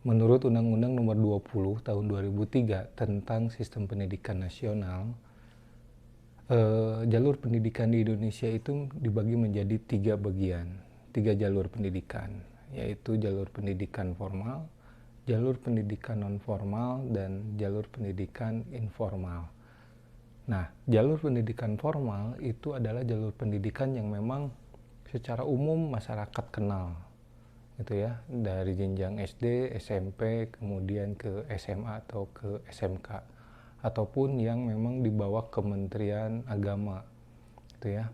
Menurut Undang-Undang Nomor 20 Tahun 2003 tentang Sistem Pendidikan Nasional, jalur pendidikan di Indonesia itu dibagi menjadi 3 bagian, 3 jalur pendidikan, yaitu jalur pendidikan formal, jalur pendidikan non formal, dan jalur pendidikan informal. Nah, jalur pendidikan formal itu adalah jalur pendidikan yang memang secara umum masyarakat kenal, gitu ya, dari jenjang SD, SMP, kemudian ke SMA atau ke SMK, ataupun yang memang di bawah Kementerian Agama, gitu ya.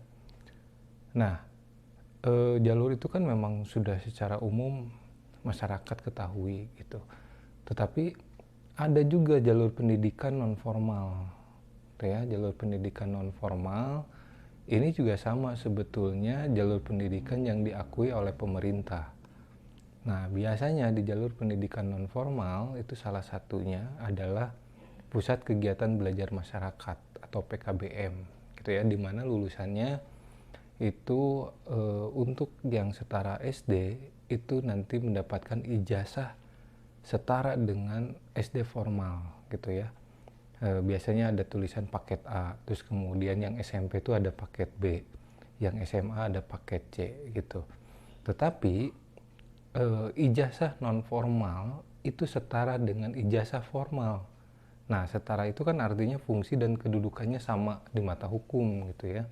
Nah, jalur itu kan memang sudah secara umum masyarakat ketahui gitu. Tetapi ada juga jalur pendidikan non formal, gitu ya. Jalur pendidikan non formal ini juga sama sebetulnya jalur pendidikan yang diakui oleh pemerintah. Nah, biasanya di jalur pendidikan non formal itu salah satunya adalah Pusat Kegiatan Belajar Masyarakat atau PKBM, gitu ya, di mana lulusannya itu untuk yang setara SD itu nanti mendapatkan ijazah setara dengan SD formal, gitu ya. Biasanya ada tulisan paket A, terus kemudian yang SMP itu ada paket B, yang SMA ada paket C, gitu. Tetapi ijazah non formal itu setara dengan ijazah formal. Nah, setara itu kan artinya fungsi dan kedudukannya sama di mata hukum, gitu ya.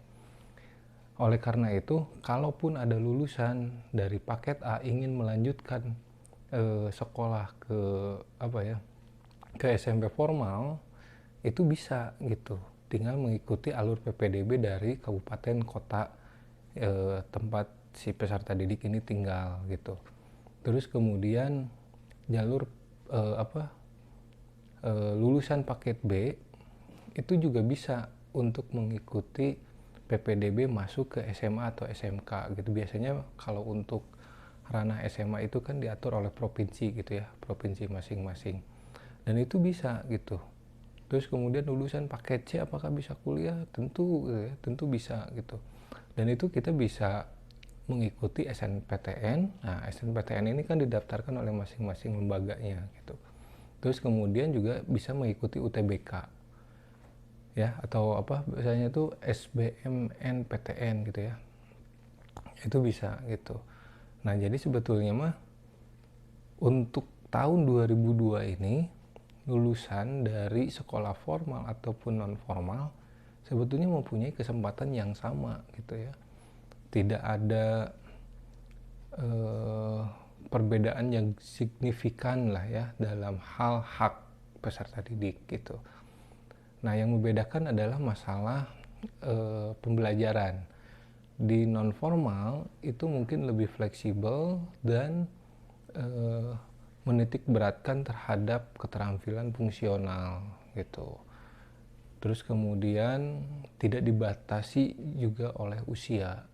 Oleh karena itu, kalaupun ada lulusan dari paket A ingin melanjutkan sekolah ke ke SMP formal, itu bisa gitu. Tinggal mengikuti alur PPDB dari kabupaten kota tempat si peserta didik ini tinggal gitu. Terus kemudian jalur lulusan paket B itu juga bisa untuk mengikuti PPDB masuk ke SMA atau SMK gitu. Biasanya kalau untuk ranah SMA itu kan diatur oleh provinsi gitu ya, provinsi masing-masing. Dan itu bisa gitu. Terus kemudian lulusan paket C apakah bisa kuliah? Tentu gitu ya, tentu bisa gitu. Dan itu kita bisa mengikuti SNPTN. Nah, SNPTN ini kan didaftarkan oleh masing-masing lembaganya gitu. Terus kemudian juga bisa mengikuti UTBK ya, atau biasanya itu SBMNPTN gitu ya, itu bisa gitu. Nah, jadi sebetulnya mah untuk tahun 2002 ini lulusan dari sekolah formal ataupun non formal sebetulnya mempunyai kesempatan yang sama gitu ya. Tidak ada perbedaan yang signifikan lah ya dalam hal hak peserta didik gitu. Nah, yang membedakan adalah masalah pembelajaran. Di non formal itu mungkin lebih fleksibel dan menitik beratkan terhadap keterampilan fungsional gitu. Terus kemudian tidak dibatasi juga oleh usia.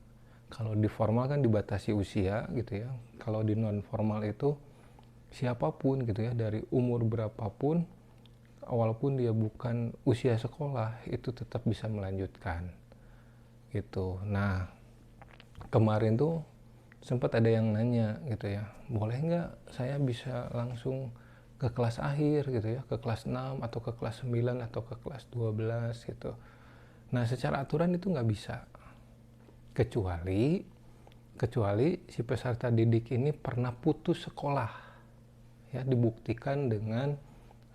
Kalau di formal kan dibatasi usia gitu ya. Kalau di non formal itu siapapun gitu ya, dari umur berapapun, walaupun dia bukan usia sekolah, itu tetap bisa melanjutkan gitu. Nah, kemarin tuh sempat ada yang nanya gitu ya, boleh nggak saya bisa langsung ke kelas akhir gitu ya, ke kelas 6 atau ke kelas 9 atau ke kelas 12 gitu. Nah, secara aturan itu nggak bisa, kecuali si peserta didik ini pernah putus sekolah ya, dibuktikan dengan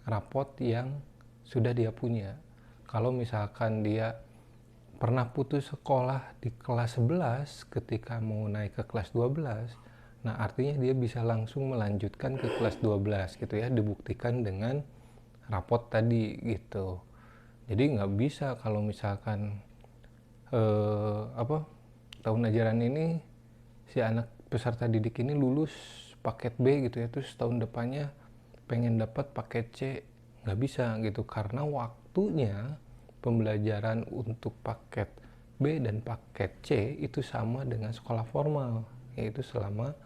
rapot yang sudah dia punya. Kalau misalkan dia pernah putus sekolah di kelas 11 ketika mau naik ke kelas 12, nah artinya dia bisa langsung melanjutkan ke kelas 12 gitu ya, dibuktikan dengan rapot tadi gitu. Jadi nggak bisa kalau misalkan tahun ajaran ini si anak peserta didik ini lulus paket B gitu ya, terus tahun depannya pengen dapat paket C, nggak bisa gitu, karena waktunya pembelajaran untuk paket B dan paket C itu sama dengan sekolah formal, yaitu selama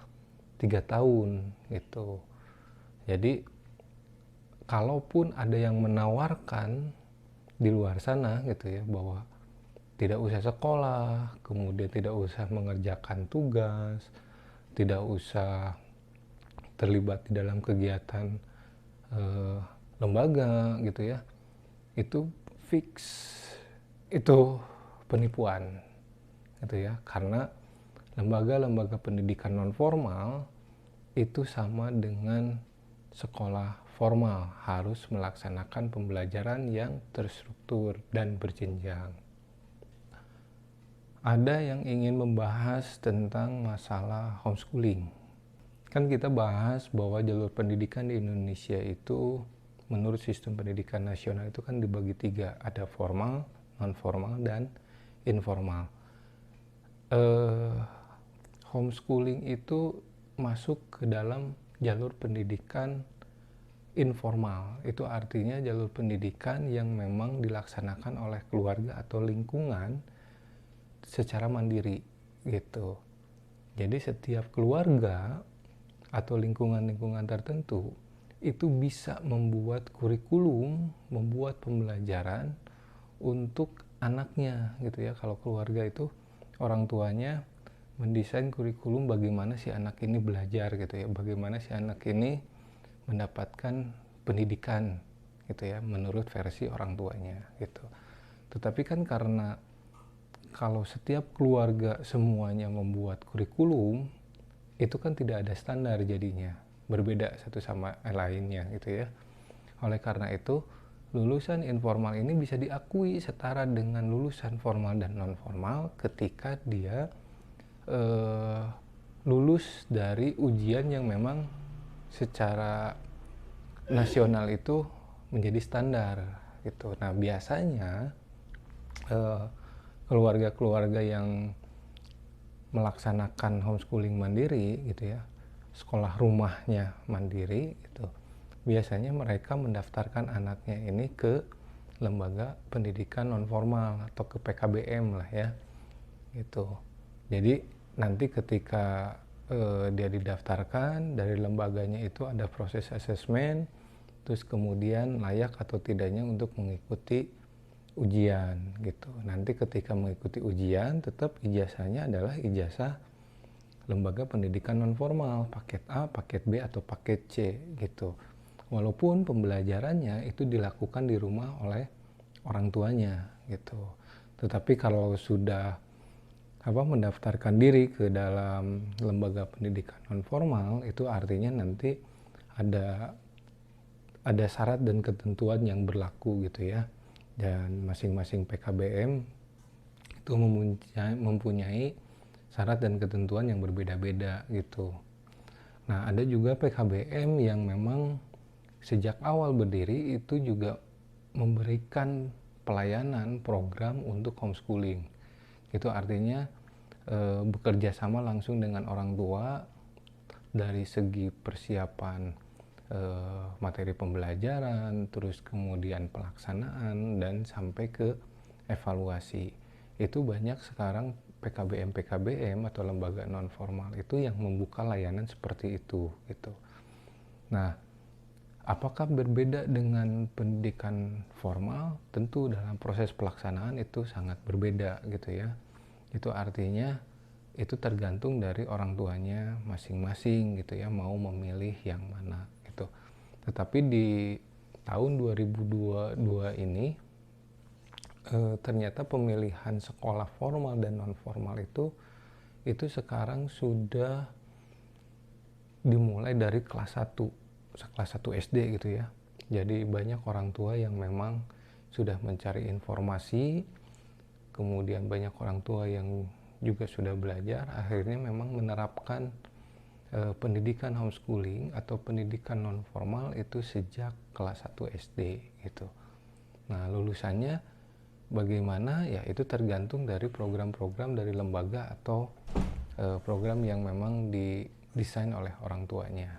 3 tahun gitu. Jadi kalaupun ada yang menawarkan di luar sana gitu ya, bahwa tidak usah sekolah, kemudian tidak usah mengerjakan tugas, tidak usah terlibat di dalam kegiatan lembaga gitu ya, itu fix itu penipuan gitu ya, karena lembaga-lembaga pendidikan non formal itu sama dengan sekolah formal, harus melaksanakan pembelajaran yang terstruktur dan berjenjang. Ada yang ingin membahas tentang masalah homeschooling. Kan kita bahas bahwa jalur pendidikan di Indonesia itu menurut sistem pendidikan nasional itu kan dibagi 3, ada formal, non formal, dan informal. Homeschooling itu masuk ke dalam jalur pendidikan informal. Itu artinya jalur pendidikan yang memang dilaksanakan oleh keluarga atau lingkungan secara mandiri gitu. Jadi setiap keluarga atau lingkungan-lingkungan tertentu itu bisa membuat kurikulum, membuat pembelajaran untuk anaknya gitu ya. Kalau keluarga itu orang tuanya mendesain kurikulum bagaimana si anak ini belajar gitu ya, bagaimana si anak ini mendapatkan pendidikan gitu ya menurut versi orang tuanya gitu. Tetapi kan karena kalau setiap keluarga semuanya membuat kurikulum, itu kan tidak ada standar jadinya, berbeda satu sama lainnya gitu ya. Oleh karena itu, lulusan informal ini bisa diakui setara dengan lulusan formal dan non formal ketika dia lulus dari ujian yang memang secara nasional itu menjadi standar gitu. Nah, biasanya keluarga-keluarga yang melaksanakan homeschooling mandiri gitu ya, sekolah rumahnya mandiri gitu, biasanya mereka mendaftarkan anaknya ini ke lembaga pendidikan non formal atau ke PKBM lah ya gitu. Jadi nanti ketika dia didaftarkan dari lembaganya itu ada proses asesmen, terus kemudian layak atau tidaknya untuk mengikuti ujian gitu. Nanti ketika mengikuti ujian tetap ijazahnya adalah ijazah lembaga pendidikan non formal, paket A, paket B, atau paket C gitu. Walaupun pembelajarannya itu dilakukan di rumah oleh orang tuanya gitu. Tetapi kalau sudah mendaftarkan diri ke dalam lembaga pendidikan non formal, itu artinya nanti ada syarat dan ketentuan yang berlaku gitu ya. Dan masing-masing PKBM itu mempunyai syarat dan ketentuan yang berbeda-beda gitu. Nah, ada juga PKBM yang memang sejak awal berdiri itu juga memberikan pelayanan program untuk homeschooling. Itu artinya bekerja sama langsung dengan orang tua dari segi persiapan materi pembelajaran, terus kemudian pelaksanaan, dan sampai ke evaluasi. Itu banyak sekarang PKBM atau lembaga non formal itu yang membuka layanan seperti itu gitu. Nah, apakah berbeda dengan pendidikan formal? Tentu dalam proses pelaksanaan itu sangat berbeda gitu ya. Itu artinya itu tergantung dari orang tuanya masing-masing gitu ya, mau memilih yang mana gitu. Tetapi di tahun 2022 ini ternyata pemilihan sekolah formal dan non formal itu sekarang sudah dimulai dari kelas 1 SD gitu ya. Jadi banyak orang tua yang memang sudah mencari informasi, kemudian banyak orang tua yang juga sudah belajar, akhirnya memang menerapkan pendidikan homeschooling atau pendidikan non formal itu sejak kelas 1 SD gitu. Nah, lulusannya bagaimana ya itu tergantung dari program-program dari lembaga atau program yang memang didesain oleh orang tuanya.